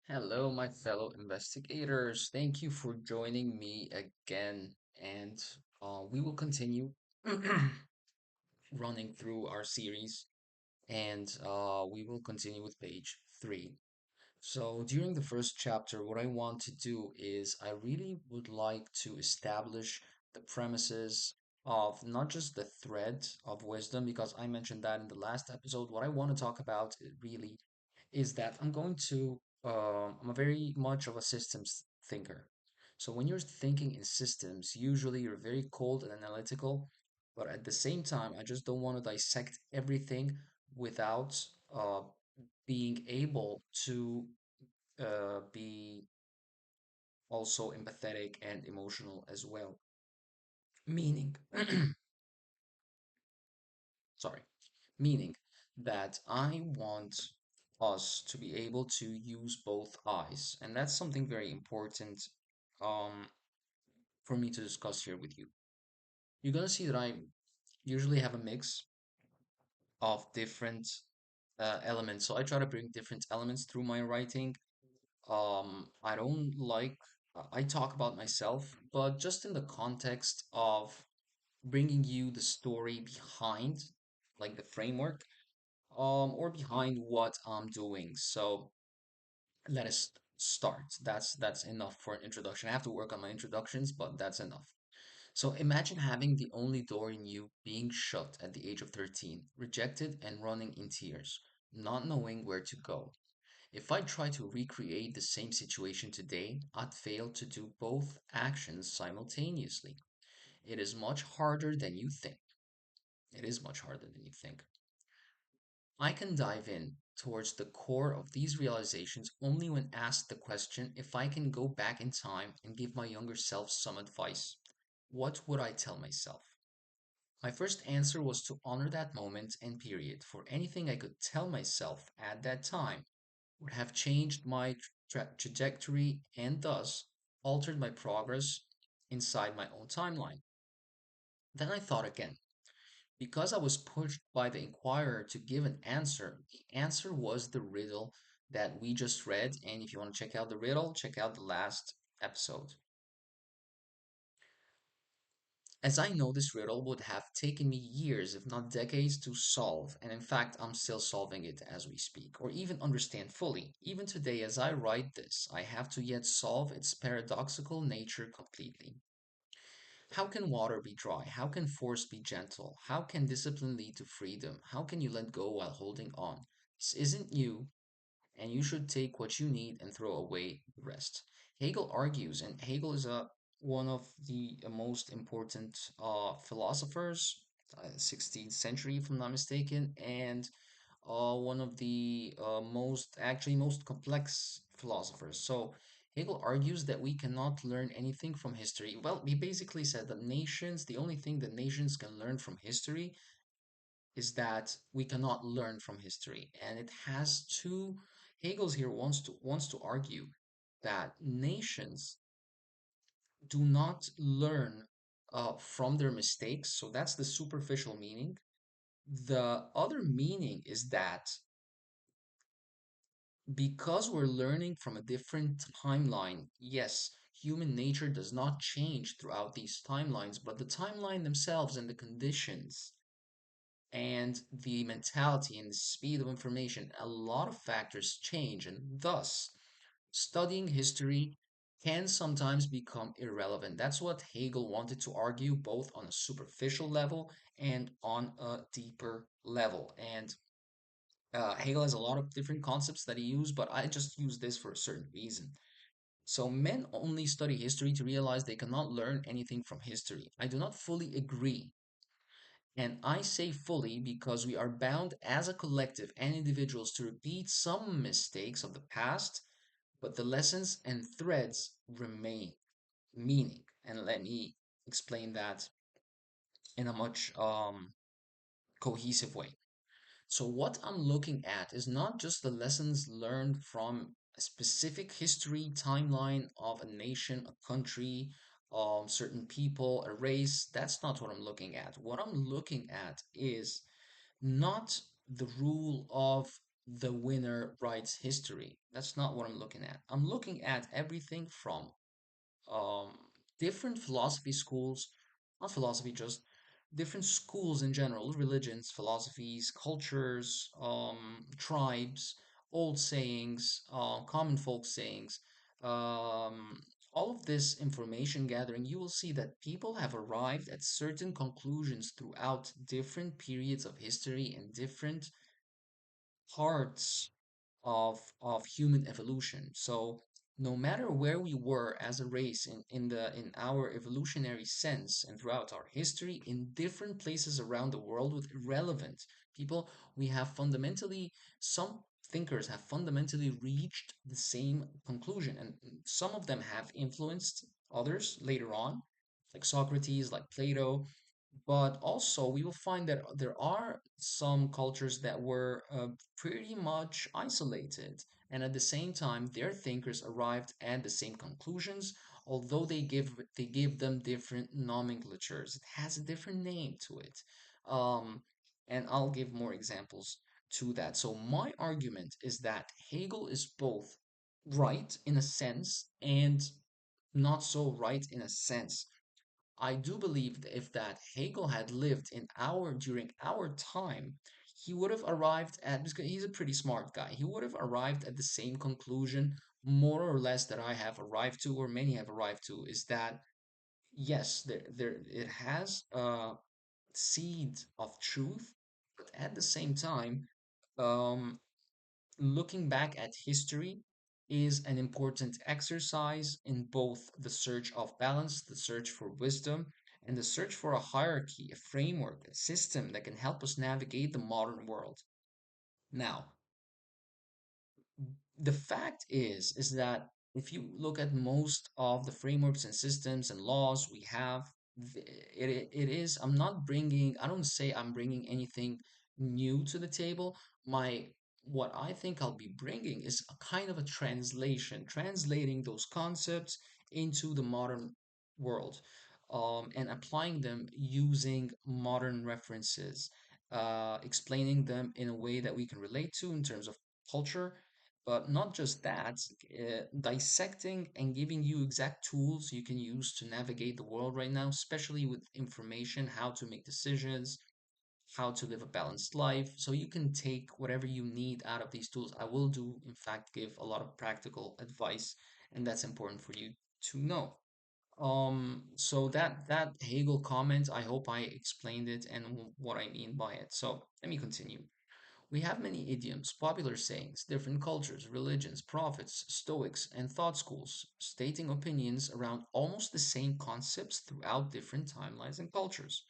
Hello, my fellow investigators. Thank you for joining me again. And we will continue running through our series, and we will continue with page three. So, during the first chapter, what I want to do is I really would like to establish the premises of not just the thread of wisdom, because I mentioned that in the last episode. What I want to talk about really is that I'm a very much of a systems thinker. So when you're thinking in systems, usually you're very cold and analytical, but at the same time, I just don't want to dissect everything without being able to be also empathetic and emotional as well. Meaning, sorry, meaning that I want us to be able to use both eyes. And that's something very important um, for me to discuss here with you. You're going to see that I usually have a mix of different elements. So I try to bring different elements through my writing. I don't like, I talk about myself, but just in the context of bringing you the story behind, like the framework or behind what I'm doing. So let us start. That's enough for an introduction. I have to work on my introductions, but that's enough. So imagine having the only door in you being shut at the age of 13, rejected and running in tears, not knowing where to go. If I try to recreate the same situation today, I'd fail to do both actions simultaneously. It is much harder than you think. It is much harder than you think. I can dive in towards the core of these realizations only when asked the question if I can go back in time and give my younger self some advice. What would I tell myself? My first answer was to honor that moment and period, for anything I could tell myself at that time would have changed my trajectory and thus altered my progress inside my own timeline. Then I thought again. Because I was pushed by the inquirer to give an answer, the answer was the riddle that we just read. And if you want to check out the riddle, check out the last episode. As I know, this riddle would have taken me years, if not decades, to solve, and in fact, I'm still solving it as we speak, or even understand fully. Even today, as I write this, I have to yet solve its paradoxical nature completely. How can water be dry? How can force be gentle? How can discipline lead to freedom? How can you let go while holding on? This isn't you, and you should take what you need and throw away the rest. Hegel argues, and Hegel is one of the most important philosophers, 16th century, if I'm not mistaken, and one of the most complex philosophers. So Hegel argues that we cannot learn anything from history. Well, he basically said that the only thing that nations can learn from history is that we cannot learn from history. And it has two, Hegel's here wants to argue that nations do not learn from their mistakes. So that's the superficial meaning. The other meaning is that because we're learning from a different timeline, yes, human nature does not change throughout these timelines, but the timeline themselves and the conditions and the mentality and the speed of information, a lot of factors change, and thus studying history can sometimes become irrelevant. That's what Hegel wanted to argue, both on a superficial level and on a deeper level. And Hegel has a lot of different concepts that he used, but I just use this for a certain reason. So, men only study history to realize they cannot learn anything from history. I do not fully agree. And I say fully because we are bound as a collective and individuals to repeat some mistakes of the past, but the lessons and threads remain. Meaning, and let me explain that in a much cohesive way. So, what I'm looking at is not just the lessons learned from a specific history timeline of a nation, a country, certain people, a race. That's not what I'm looking at. What I'm looking at is not the rule of the winner writes history. That's not what I'm looking at. I'm looking at everything from um, different philosophy schools, not philosophy, just different schools in general, religions, philosophies, cultures, tribes, old sayings, common folk sayings, um, all of this information gathering, you will see that people have arrived at certain conclusions throughout different periods of history and different parts of human evolution. So no matter where we were as a race in our evolutionary sense and throughout our history, in different places around the world with irrelevant people, we have fundamentally some thinkers have fundamentally reached the same conclusion, and some of them have influenced others later on, like Socrates, like Plato, but also, we will find that there are some cultures that were pretty much isolated, and at the same time, their thinkers arrived at the same conclusions, although they give them different nomenclatures. It has a different name to it, um, and I'll give more examples to that. So my argument is that Hegel is both right in a sense and not so right in a sense. I do believe that if that Hegel had lived in our during our time, he would have arrived at, because he's a pretty smart guy, he would have arrived at the same conclusion more or less that I have arrived to, or many have arrived to, is that yes, there it has a seed of truth, but at the same time, um, looking back at history is an important exercise in both the search of balance, the search for wisdom, and the search for a hierarchy, a framework, a system that can help us navigate the modern world. Now, the fact is that if you look at most of the frameworks and systems and laws we have, it is, I don't say I'm bringing anything new to the table. My What I think I'll be bringing is a kind of a translation, translating those concepts into the modern world, and applying them using modern references, explaining them in a way that we can relate to in terms of culture, but not just that, dissecting and giving you exact tools you can use to navigate the world right now, especially with information, how to make decisions, how to live a balanced life. So you can take whatever you need out of these tools. I will do, in fact, give a lot of practical advice, and that's important for you to know. So that Hegel comment, I hope I explained it and what I mean by it. So let me continue. We have many idioms, popular sayings, different cultures, religions, prophets, stoics, and thought schools, stating opinions around almost the same concepts throughout different timelines and cultures.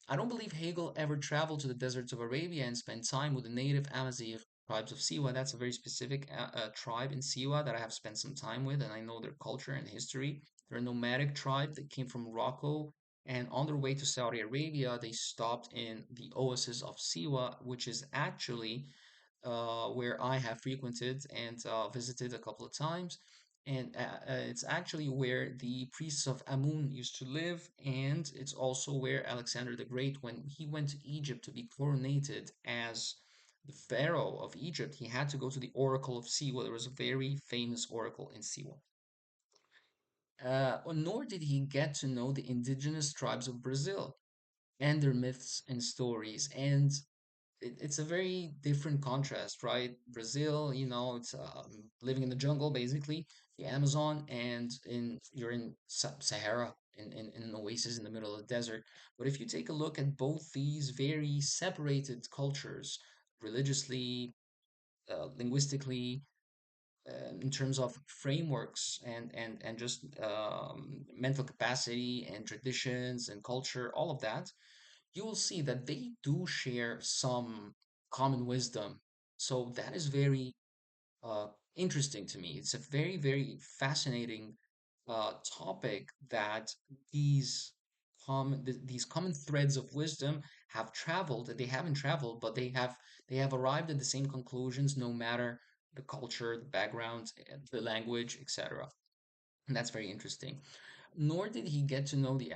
I don't believe Hegel ever traveled to the deserts of Arabia and spent time with the native Amazigh tribes of Siwa. That's a very specific tribe in Siwa that I have spent some time with, and I know their culture and history. They're a nomadic tribe that came from Morocco, and on their way to Saudi Arabia, they stopped in the oasis of Siwa, which is actually where I have frequented and visited a couple of times. And it's actually where the priests of Amun used to live, and it's also where Alexander the Great, when he went to Egypt to be coronated as the pharaoh of Egypt, he had to go to the Oracle of Siwa. There was a very famous oracle in Siwa. Nor did he get to know the indigenous tribes of Brazil and their myths and stories. And it's a very different contrast, right? Brazil, it's living in the jungle, basically, the Amazon, and you're in Sahara, in an oasis in the middle of the desert. But if you take a look at both these very separated cultures, religiously, linguistically, in terms of frameworks and just mental capacity and traditions and culture, all of that, you will see that they do share some common wisdom. So that is very uh, interesting to me. It's a very, very fascinating topic that these these common threads of wisdom have traveled. They haven't traveled, but they have arrived at the same conclusions, no matter the culture, the background, the language, etc. And that's very interesting. nor did he get to know the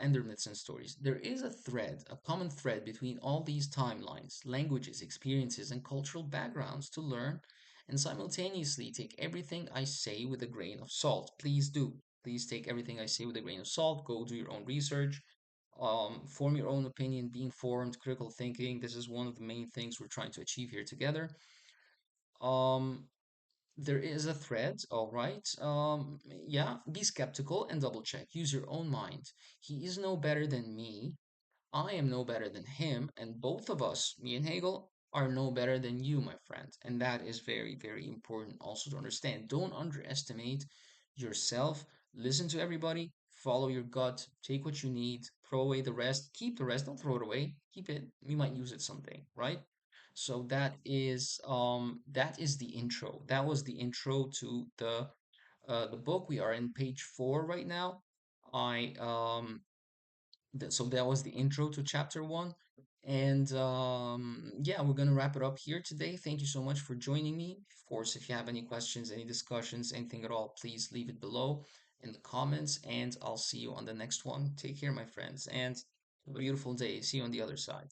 Ender myths and stories. There is a thread, a common thread between all these timelines, languages, experiences, and cultural backgrounds to learn and simultaneously take everything I say with a grain of salt. Please do. Please take everything I say with a grain of salt. Go do your own research. Form your own opinion, be informed, critical thinking. This is one of the main things we're trying to achieve here together. Um, there is a thread, all right. Yeah, be skeptical and double check. Use your own mind. He is no better than me. I am no better than him, and both of us, me and Hegel, are no better than you, my friend. And that is very, very important also to understand. Don't underestimate yourself. Listen to everybody, follow your gut, take what you need, throw away the rest, keep the rest, don't throw it away, keep it. You might use it someday, right? So that is the intro. That was the intro to the book. We are in page 4 right now. I so that was the intro to chapter 1. And yeah, we're gonna wrap it up here today. Thank you so much for joining me. Of course, if you have any questions, any discussions, anything at all, please leave it below in the comments, and I'll see you on the next one. Take care, my friends, and have a beautiful day. See you on the other side.